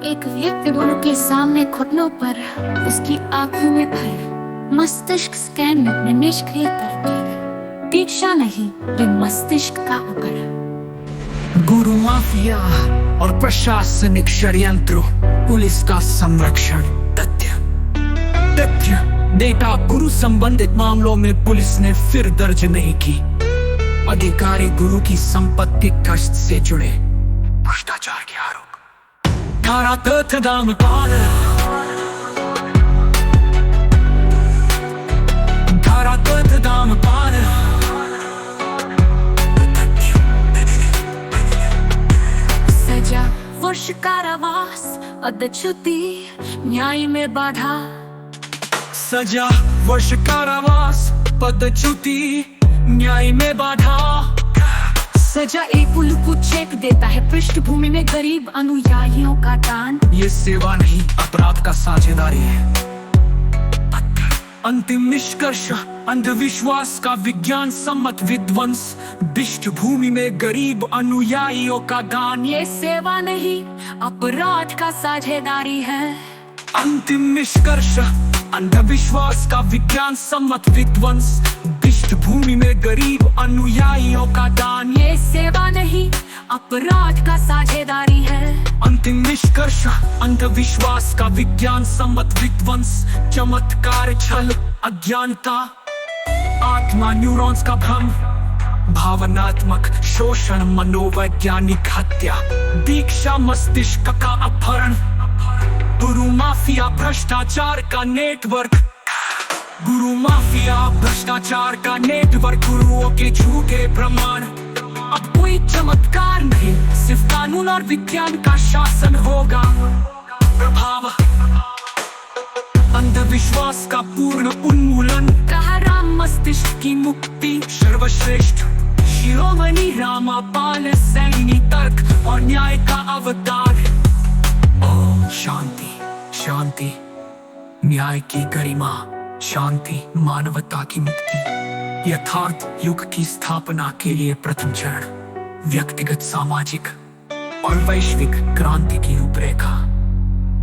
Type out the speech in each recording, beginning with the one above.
एक व्यक्ति दोनों के सामने घुटनों पर, उसकी आंखों में भय, मस्तिष्क स्कैन में निष्क्रिय तरकीब, दीक्षा नहीं लेकिन मस्तिष्क का उकर। गुरु माफिया और प्रशासनिक षड्यंत्रों, पुलिस का संरक्षण, तथ्य डेटा गुरु संबंधित मामलों में पुलिस ने फिर दर्ज नहीं की। अधिकारी गुरु की संपत्ति कष्ट से जुड़े, भ्रष्टाचार के आरोप, धारा तथ्य दाम पाल, धारा तथ्य दाम पाल, सजा वर्ष कारावास, अदच्युति न्याय में बाधा। सजा वर्ष कारावास, पदच्युति न्याय में बाधा। सजा एक पुल को चेक देता है, पृष्ठभूमि में गरीब अनुयायियों का दान। ये सेवा नहीं, अपराध का साझेदारी है। अंतिम निष्कर्ष, अंधविश्वास का विज्ञान सम्मत विध्वंस, पृष्ठभूमि में गरीब अनुयायियों का दान। ये सेवा नहीं, अपराध का साझेदारी है। अंतिम निष्कर्ष, अंधविश्वास का विज्ञान सम्मत विध्वंस, पृष्ठभूमि में गरीब अनुयायियों का दान। ये सेवा नहीं, अपराध का साझेदारी है। अंतिम निष्कर्ष, अंधविश्वास का विज्ञान सम्मत विध्वंस, चमत्कार, छल, अज्ञानता, आत्मा न्यूरॉन्स का भ्रम, भावनात्मक शोषण, मनोवैज्ञानिक हत्या, दीक्षा मस्तिष्क का अपहरण, गुरु माफिया भ्रष्टाचार का नेटवर्क, गुरु माफिया भ्रष्टाचार का नेटवर्क, गुरुओं के झूठे प्रमाण। अब कोई चमत्कार नहीं, सिर्फ कानून और विज्ञान का शासन होगा। प्रभाव, अंधविश्वास का पूर्ण उन्मूलन, कहा राम मस्तिष्क की मुक्ति, सर्वश्रेष्ठ शिरोमणि रामापाल सैनी, तर्क और न्याय का अवतार। शांति, शांति, न्याय की गरिमा, शांति, मानवता की मुक्ति, यथार्थ युग की स्थापना के लिए प्रथम चरण, व्यक्तिगत, सामाजिक और वैश्विक क्रांति की रूपरेखा।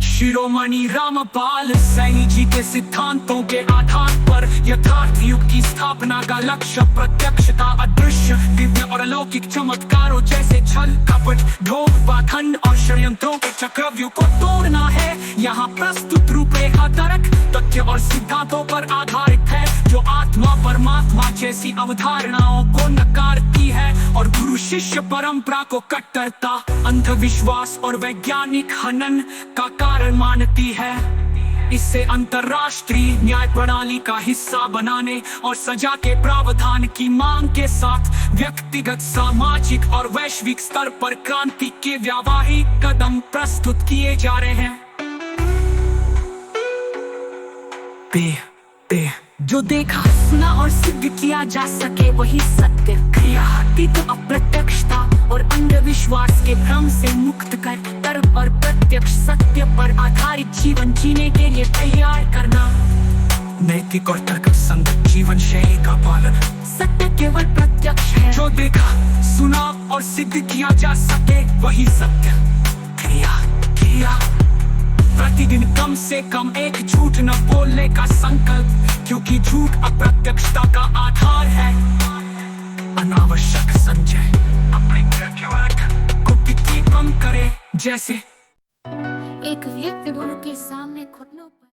शिरोमणि रामपाल सैनी जी के सिद्धांतों के आधार पर यथार्थ युग की स्थापना का लक्ष्य प्रत्यक्षता, अदृश्य, दिव्य और अलौकिक चमत्कारों जैसे छल, कपट, ढोंग, पाखंड और षड्यंत्रों के चक्रव्यूह को तोड़ना है। यहाँ प्रस्तुत रूपरेखा तर्क, तथ्य और सिद्धांतों पर आधारित है, जो आत्मा परमात्मा जैसी अवधारणाओं को नकारती है और गुरु शिष्य परंपरा को कट्टरता, अंधविश्वास और वैज्ञानिक हनन का कारण मानती है। इससे अंतर्राष्ट्रीय न्याय प्रणाली का हिस्सा बनाने और सजा के प्रावधान की मांग के साथ व्यक्तिगत, सामाजिक और वैश्विक स्तर पर क्रांति के व्यावहारिक कदम प्रस्तुत किए जा रहे हैं। जो देखा, सुना और सिद्ध किया जा सके वही सत्य, क्रियातीत अप्रत्यक्षता और अंधविश्वास के भ्रम से मुक्त कर तर्क और प्रत्यक्ष सत्य पर आधारित जीवन जीने के लिए तैयार करना। नैतिक और तर्क संगत जीवन शैली का पालन। सत्य केवल प्रत्यक्ष है, जो देखा, सुना और सिद्ध किया जा सके वही सत्य, क्रिया। प्रतिदिन कम से कम एक झूठ न बोलने का संकल्प, क्योंकि झूठ अप्रत्यक्षता का आधार है। अनावश्यक संचय, अपने को कम करे, जैसे एक व्यक्ति दोनों के सामने घुटनों पर